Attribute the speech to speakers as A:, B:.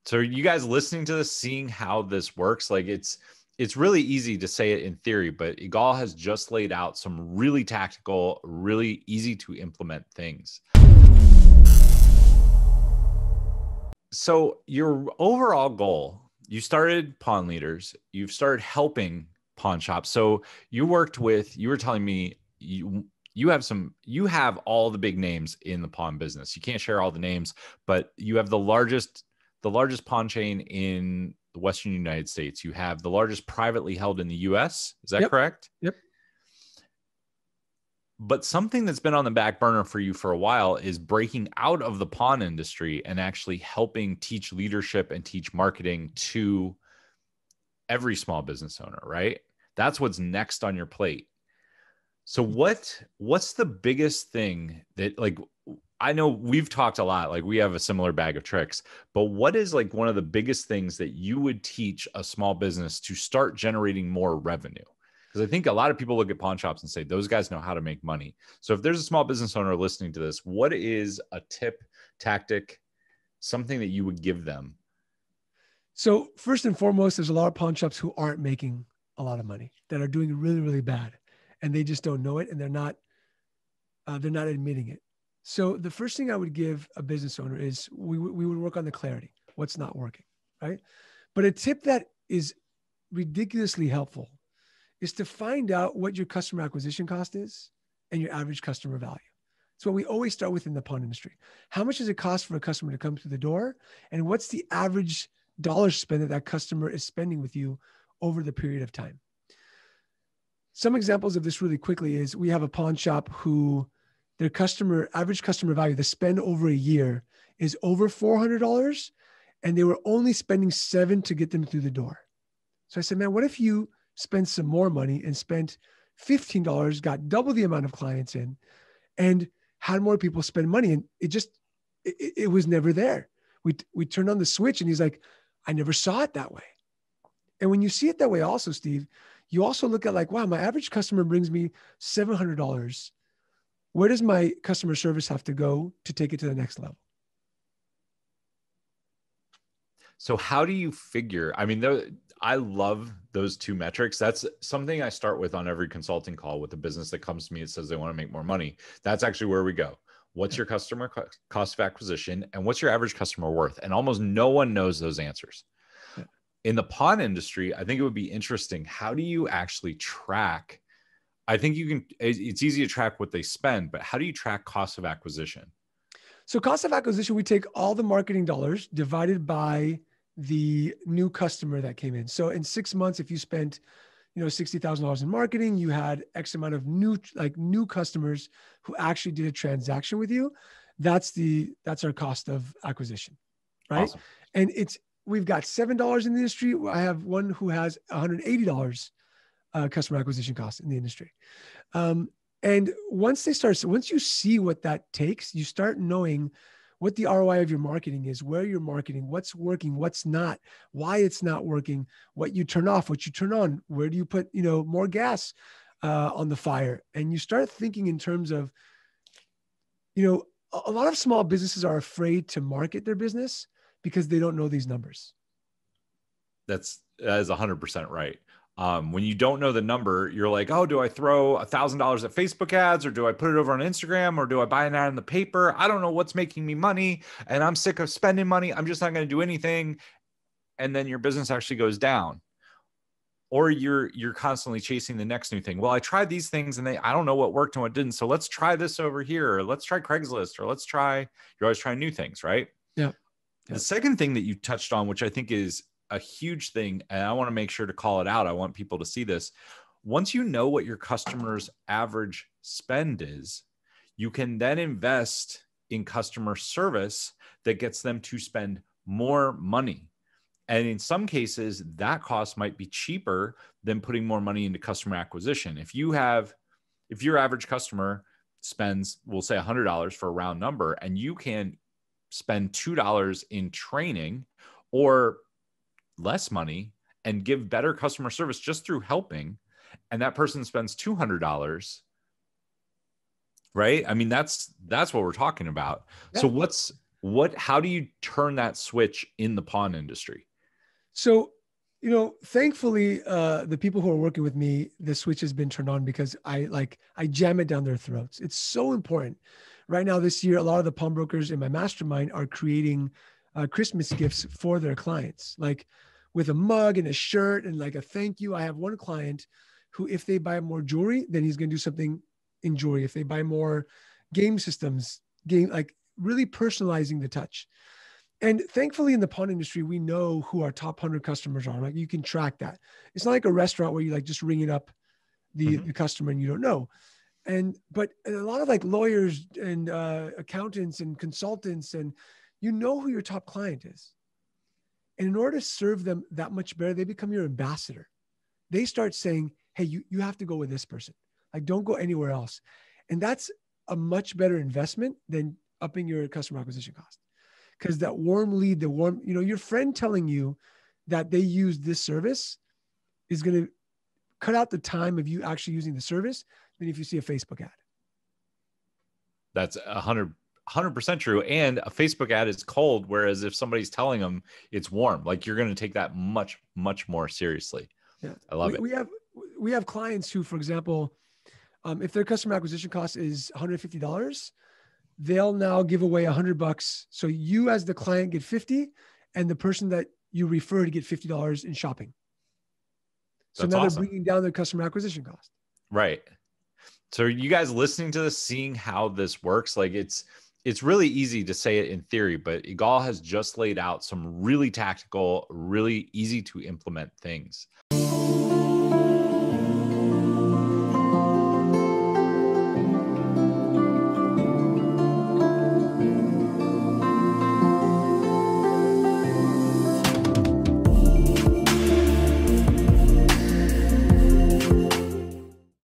A: So are you guys listening to this, seeing how this works? Like it's really easy to say it in theory, but Yigal has just laid out some really tactical, really easy to implement things. So your overall goal, you started Pawn Leaders, you've started helping pawn shops. So you were telling me you have all the big names in the pawn business. You can't share all the names, but you have the largest pawn chain in the Western United States. You have the largest privately held in the US. Is that correct?
B: Yep.
A: But something that's been on the back burner for you for a while is breaking out of the pawn industry and actually helping teach leadership and teach marketing to every small business owner, right? That's what's next on your plate. So what's the biggest thing that, like, I know we've talked a lot, like we have a similar bag of tricks, but what is like one of the biggest things that you would teach a small business to start generating more revenue? Because I think a lot of people look at pawn shops and say, those guys know how to make money. So if there's a small business owner listening to this, what is a tip, tactic, something that you would give them?
B: So first and foremost, there's a lot of pawn shops who aren't making a lot of money, that are doing really, really bad, and they just don't know it, and they're not admitting it. So the first thing I would give a business owner is we would work on the clarity, what's not working, right? But a tip that is ridiculously helpful is to find out what your customer acquisition cost is and your average customer value. It's what we always start with in the pawn industry. How much does it cost for a customer to come through the door? And what's the average dollar spend that customer is spending with you over the period of time? Some examples of this really quickly is we have a pawn shop who their average customer value, the spend over a year is over $400, and they were only spending $7 to get them through the door. So I said, man, what if you spent some more money and spent $15, got double the amount of clients in, and had more people spend money? And it was never there. We turned on the switch and he's like, I never saw it that way. And when you see it that way also, Steve, you also look at like, wow, my average customer brings me $700. Where does my customer service have to go to take it to the next level?
A: So how do you figure? I mean, I love those two metrics. That's something I start with on every consulting call with a business that comes to me and says they want to make more money. That's actually where we go. What's your customer cost of acquisition and what's your average customer worth? And almost no one knows those answers. In the pawn industry, I think it would be interesting. How do you actually track? I think it's easy to track what they spend, but how do you track cost of acquisition?
B: So cost of acquisition, we take all the marketing dollars divided by the new customer that came in. So in 6 months, if you spent, $60,000 in marketing, you had X amount of new customers who actually did a transaction with you. That's our cost of acquisition, right?
A: Awesome.
B: And we've got $7 in the industry. I have one who has $180 customer acquisition cost in the industry. And once you see what that takes, you start knowing what the ROI of your marketing is, where you're marketing, what's working, what's not, why it's not working, what you turn off, what you turn on, where do you put, more gas on the fire? And you start thinking in terms of, a lot of small businesses are afraid to market their business because they don't know these numbers.
A: That is 100% right. When you don't know the number, you're like, oh, do I throw $1,000 at Facebook ads, or do I put it over on Instagram, or do I buy an ad in the paper? I don't know what's making me money, and I'm sick of spending money. I'm just not going to do anything. And then your business actually goes down. Or you're constantly chasing the next new thing. Well, I tried these things and I don't know what worked and what didn't. So let's try this over here, or let's try Craigslist, or you're always trying new things, right?
B: Yeah.
A: The second thing that you touched on, which I think is a huge thing, and I want to make sure to call it out. I want people to see this. Once you know what your customer's average spend is, you can then invest in customer service that gets them to spend more money. And in some cases, that cost might be cheaper than putting more money into customer acquisition. If your average customer spends, we'll say $100 for a round number, and you can spend $2 in training or less money and give better customer service just through helping, and that person spends $200, right? I mean, that's what we're talking about. Yeah. So How do you turn that switch in the pawn industry?
B: So, thankfully, the people who are working with me, the switch has been turned on because I jam it down their throats. It's so important. Right now, this year, a lot of the pawnbrokers in my mastermind are creating Christmas gifts for their clients, like with a mug and a shirt and like a thank you. I have one client who, if they buy more jewelry, then he's going to do something in jewelry. If they buy more game systems, like really personalizing the touch. And thankfully in the pawn industry, we know who our top 100 customers are. Like you can track that. It's not like a restaurant where you like just ringing up the customer and you don't know. But a lot of like lawyers and accountants and consultants, and you know who your top client is. And in order to serve them that much better, they become your ambassador. They start saying, hey, you have to go with this person. Like, don't go anywhere else. And that's a much better investment than upping your customer acquisition cost. Because that warm lead, your friend telling you that they use this service is going to cut out the time of you actually using the service than if you see a Facebook ad.
A: That's 100% true. And a Facebook ad is cold, whereas if somebody's telling them it's warm, like you're going to take that much, much more seriously.
B: Yeah,
A: I love it.
B: We have clients who, for example, if their customer acquisition cost is $150, they'll now give away $100. So you as the client get 50 and the person that you refer to get $50 in shopping. So
A: That's
B: now
A: awesome.
B: They're bringing down their customer acquisition cost.
A: Right. So are you guys listening to this, seeing how this works? Like it's really easy to say it in theory, but Yigal has just laid out some really tactical, really easy to implement things.